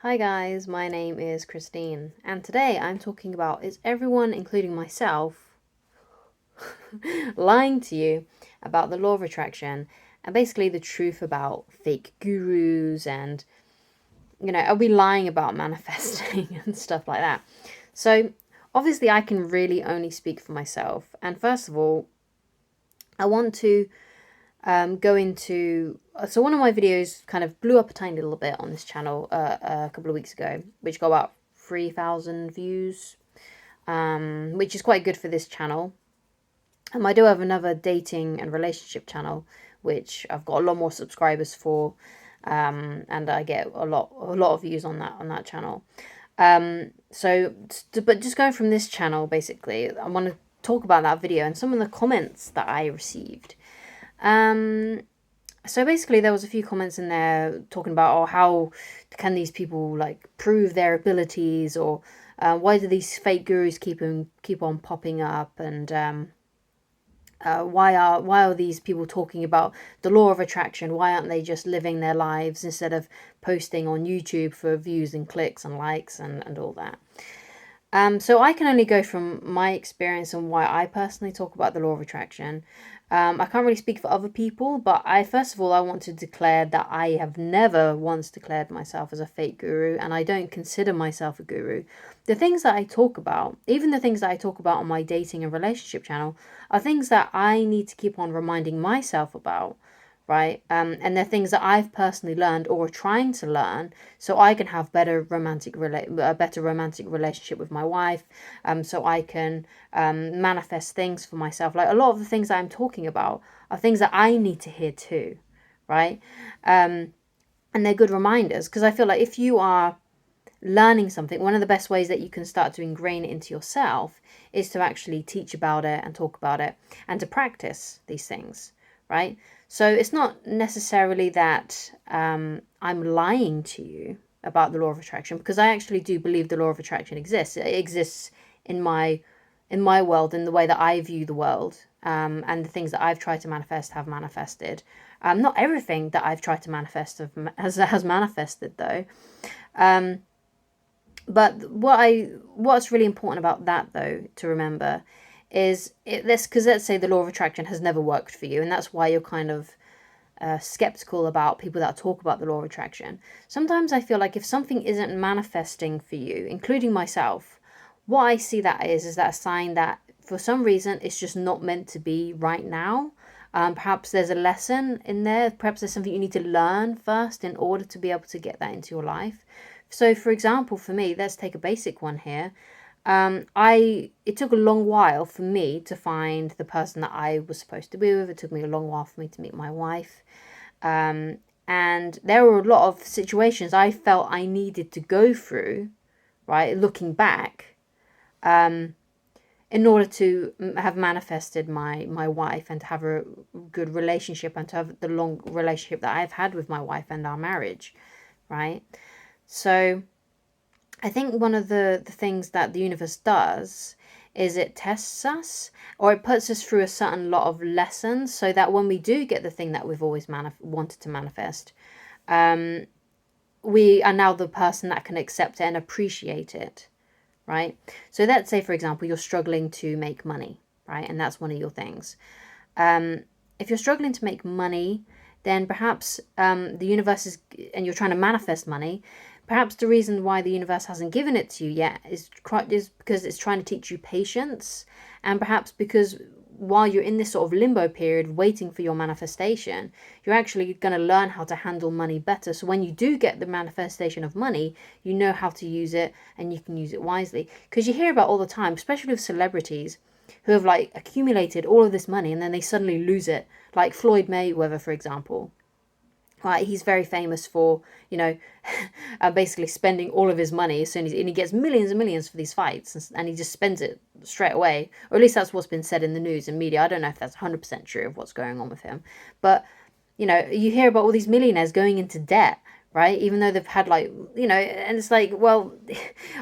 Hi guys, my name is Christine, and today I'm talking about is everyone, including myself, lying to you about the law of attraction and basically the truth about fake gurus and, are we lying about manifesting and stuff like that? So, obviously, I can really only speak for myself, and first of all, I want to go into. So, one of my videos kind of blew up a tiny little bit on this channel a couple of weeks ago, which got about 3,000 views, which is quite good for this channel. I do have another dating and relationship channel, which I've got a lot more subscribers for, and I get a lot of views on that channel. But just going from this channel, basically, I want to talk about that video and some of the comments that I received. So basically, there was a few comments in there talking about, oh, how can these people like prove their abilities, or why do these fake gurus keep on popping up, and why are these people talking about the law of attraction? Why aren't they just living their lives instead of posting on YouTube for views and clicks and likes and all that? So I can only go from my experience and why I personally talk about the law of attraction. I can't really speak for other people, but first of all, I want to declare that I have never once declared myself as a fake guru, and I don't consider myself a guru. The things that I talk about, even the things that I talk about on my dating and relationship channel, are things that I need to keep on reminding myself about, right? And they're things that I've personally learned or are trying to learn, so I can have a better romantic relationship with my wife. So I can manifest things for myself. Like a lot of the things that I'm talking about are things that I need to hear too, right? And they're good reminders, because I feel like if you are learning something, one of the best ways that you can start to ingrain it into yourself is to actually teach about it and talk about it and to practice these things, right? So it's not necessarily that I'm lying to you about the law of attraction, because I actually do believe the law of attraction exists. It exists in my world, in the way that I view the world, and the things that I've tried to manifest have manifested. Not everything that I've tried to manifest has manifested though. But what's really important about that though to remember is because let's say the law of attraction has never worked for you, and that's why you're kind of skeptical about people that talk about the law of attraction. Sometimes I feel like if something isn't manifesting for you, including myself, what I see that is that a sign that for some reason it's just not meant to be right now. Perhaps there's a lesson in there. Perhaps there's something you need to learn first in order to be able to get that into your life. So, for example, for me, let's take a basic one here. It took a long while for me to find the person that I was supposed to be with. It took me a long while for me to meet my wife. And there were a lot of situations I felt I needed to go through, right, looking back, in order to have manifested my wife and to have a good relationship and to have the long relationship that I've had with my wife and our marriage, right? So I think one of the things that the universe does is it tests us, or it puts us through a certain lot of lessons, so that when we do get the thing that we've always wanted to manifest, we are now the person that can accept it and appreciate it, right? So let's say, for example, you're struggling to make money, right? And that's one of your things. If you're struggling to make money, then perhaps the universe is, and you're trying to manifest money, perhaps the reason why the universe hasn't given it to you yet is because it's trying to teach you patience, and perhaps because while you're in this sort of limbo period waiting for your manifestation, you're actually going to learn how to handle money better. So when you do get the manifestation of money, you know how to use it and you can use it wisely. Because you hear about all the time, especially with celebrities who have like accumulated all of this money and then they suddenly lose it. Like Floyd Mayweather, for example. Right, he's very famous for, basically spending all of his money as soon as, and he gets millions and millions for these fights, and he just spends it straight away. Or at least that's what's been said in the news and media. I don't know if that's 100% true of what's going on with him. But, you hear about all these millionaires going into debt, right? Even though they've had and it's like, well,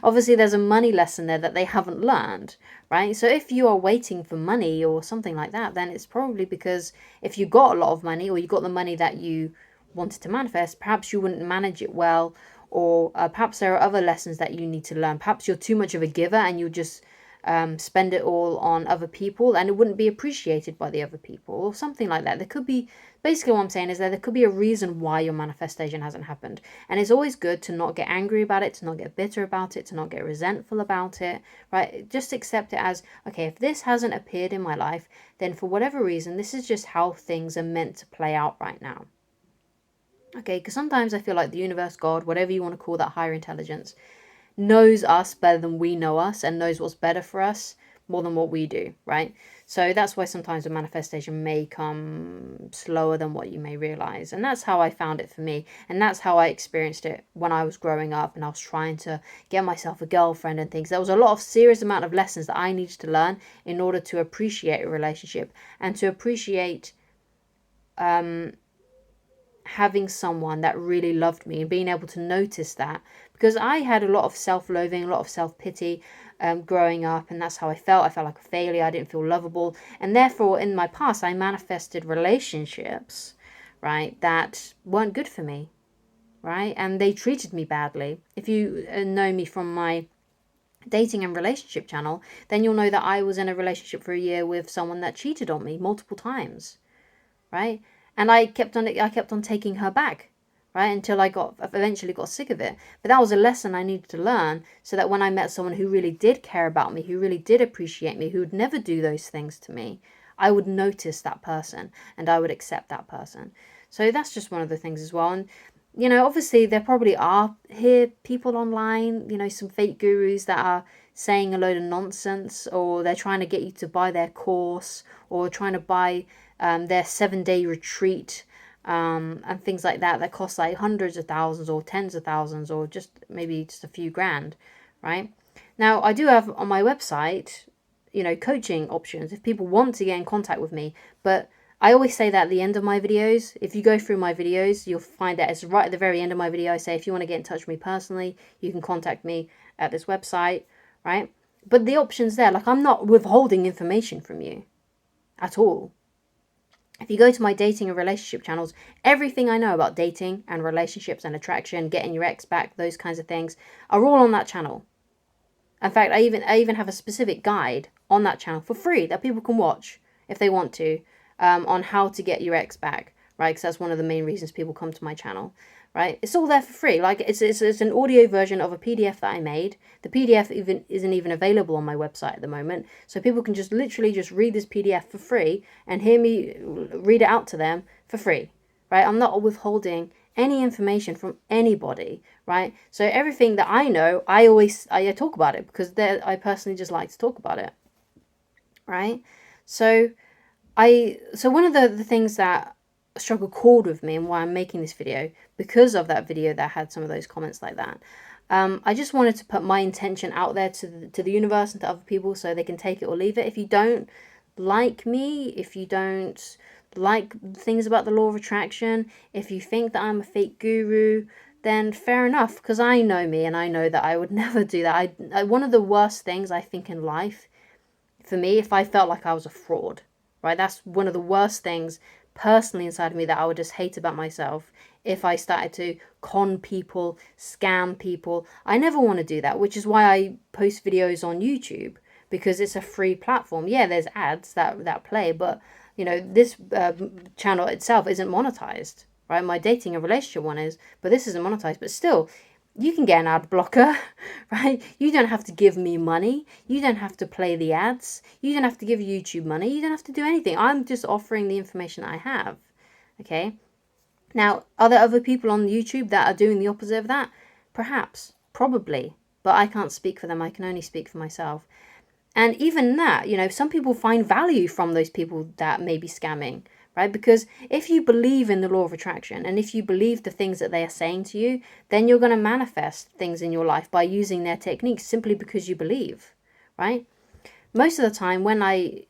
obviously there's a money lesson there that they haven't learned, right? So if you are waiting for money or something like that, then it's probably because if you got a lot of money, or you got the money that you wanted to manifest, perhaps you wouldn't manage it well, or perhaps there are other lessons that you need to learn. Perhaps you're too much of a giver and you'll just spend it all on other people and it wouldn't be appreciated by the other people, or something like that. There could be, basically what I'm saying is that there could be a reason why your manifestation hasn't happened. And it's always good to not get angry about it, to not get bitter about it, to not get resentful about it, right? Just accept it as, okay, if this hasn't appeared in my life, then for whatever reason, this is just how things are meant to play out right now. Okay, because sometimes I feel like the universe, God, whatever you want to call that higher intelligence, knows us better than we know us and knows what's better for us more than what we do, right? So that's why sometimes the manifestation may come slower than what you may realize. And that's how I found it for me. And that's how I experienced it when I was growing up and I was trying to get myself a girlfriend and things. There was a lot of serious amount of lessons that I needed to learn in order to appreciate a relationship and to appreciate having someone that really loved me and being able to notice that, because I had a lot of self-loathing, a lot of self-pity growing up, and that's how I felt. I felt like a failure. I didn't feel lovable, and therefore in my past I manifested relationships, right, that weren't good for me, right, and they treated me badly. If you know me from my dating and relationship channel, then you'll know that I was in a relationship for a year with someone that cheated on me multiple times, right? And I kept on taking her back, right? Until I eventually got sick of it. But that was a lesson I needed to learn so that when I met someone who really did care about me, who really did appreciate me, who would never do those things to me, I would notice that person and I would accept that person. So that's just one of the things as well. And, you know, obviously there probably are here people online, you know, some fake gurus that are saying a load of nonsense, or they're trying to get you to buy their course, or trying to buy their 7-day retreat and things like that cost like hundreds of thousands or tens of thousands or just maybe just a few grand, right? Now, I do have on my website, you know, coaching options if people want to get in contact with me, but I always say that at the end of my videos. If you go through my videos, you'll find that it's right at the very end of my video. I say, if you want to get in touch with me personally, you can contact me at this website, right? But the option's there. Like, I'm not withholding information from you at all. If you go to my dating and relationship channels, everything I know about dating and relationships and attraction, getting your ex back, those kinds of things, are all on that channel. In fact, I even have a specific guide on that channel for free that people can watch if they want to, on how to get your ex back, right? Because that's one of the main reasons people come to my channel, right? It's all there for free. Like, it's an audio version of a PDF that I made. The PDF isn't even available on my website at the moment, so people can just literally just read this PDF for free and hear me read it out to them for free, right? I'm not withholding any information from anybody, right? So everything that I know, I talk about it because I personally just like to talk about it, right? So one of the things that struck a chord with me and why I'm making this video, because of that video that had some of those comments like that, I just wanted to put my intention out there to the universe and to other people so they can take it or leave it. If you don't like me, if you don't like things about the law of attraction, if you think that I'm a fake guru, then fair enough, because I know me and I know that I would never do that. One of the worst things I think in life, for me, if I felt like I was a fraud, right? That's one of the worst things personally inside of me that I would just hate about myself. If I started to con people, scam people, I never want to do that, which is why I post videos on YouTube, because it's a free platform. Yeah, there's ads that play, but you know, this channel itself isn't monetized, right? My dating and relationship one is, but this isn't monetized. But still, you can get an ad blocker, right? You don't have to give me money. You don't have to play the ads. You don't have to give YouTube money. You don't have to do anything. I'm just offering the information I have, okay? Now, are there other people on YouTube that are doing the opposite of that? Perhaps, probably, but I can't speak for them. I can only speak for myself. And even that, you know, some people find value from those people that may be scamming, right? Because if you believe in the law of attraction and if you believe the things that they are saying to you, then you're going to manifest things in your life by using their techniques simply because you believe, right? Most of the time when I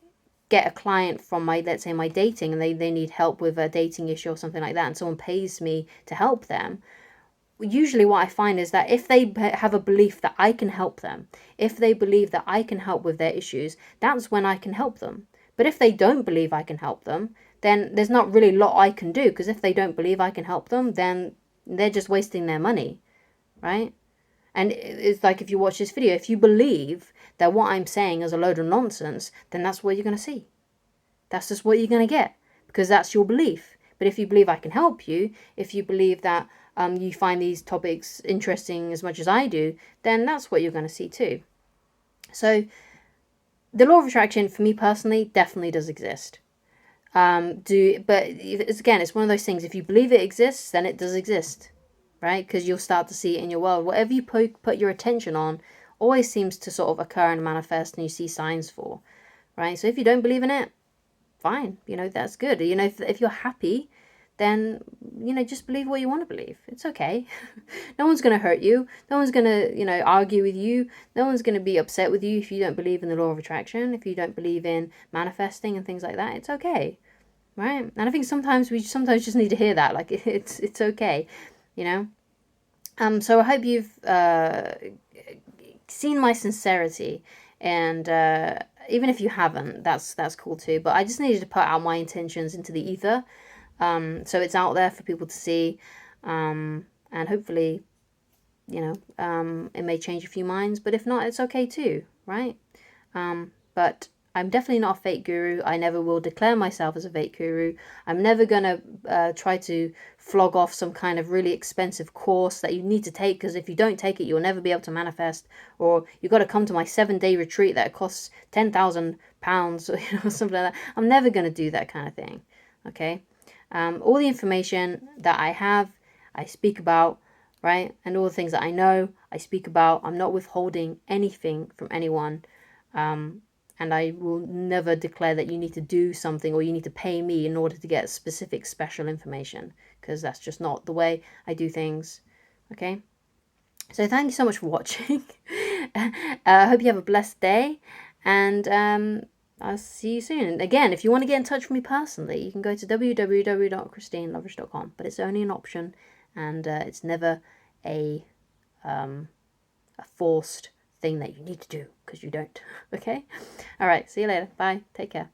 get a client from let's say my dating, and they need help with a dating issue or something like that, and someone pays me to help them, usually what I find is that if they have a belief that I can help them, if they believe that I can help with their issues, that's when I can help them. But if they don't believe I can help them, then there's not really a lot I can do, because if they don't believe I can help them, then they're just wasting their money, right? And it's like if you watch this video, if you believe that what I'm saying is a load of nonsense, then that's what you're going to see. That's just what you're going to get, because that's your belief. But if you believe I can help you, if you believe that you find these topics interesting as much as I do, then that's what you're going to see too. So the law of attraction, for me personally, definitely does exist. But it's one of those things. If you believe it exists, then it does exist, right? Because you'll start to see it in your world. Whatever you put your attention on always seems to sort of occur and manifest, and you see signs for, right? So if you don't believe in it, fine, that's good. If you're happy, then just believe what you want to believe. It's okay. No one's going to hurt you. No one's going to argue with you. No one's going to be upset with you if you don't believe in the law of attraction, if you don't believe in manifesting and things like that. It's okay, right? And I think sometimes we just need to hear that, like, it's okay, so I hope you've seen my sincerity, and even if you haven't, that's cool too. But I just needed to put out my intentions into the ether, so it's out there for people to see, and hopefully, it may change a few minds. But if not, it's okay too, right? But I'm definitely not a fake guru. I never will declare myself as a fake guru. I'm never gonna try to flog off some kind of really expensive course that you need to take, because if you don't take it, you'll never be able to manifest. Or you've got to come to my 7-day retreat that costs £10,000, or something like that. I'm never gonna do that kind of thing. Okay, all the information that I have, I speak about, right, and all the things that I know, I speak about. I'm not withholding anything from anyone. And I will never declare that you need to do something or you need to pay me in order to get specific special information, because that's just not the way I do things. Okay? So thank you so much for watching. I hope you have a blessed day, and I'll see you soon. And again, if you want to get in touch with me personally, you can go to www.christineloverish.com, but it's only an option, and it's never a forced thing that you need to do, because you don't. Okay? All right, see you later. Bye. Take care.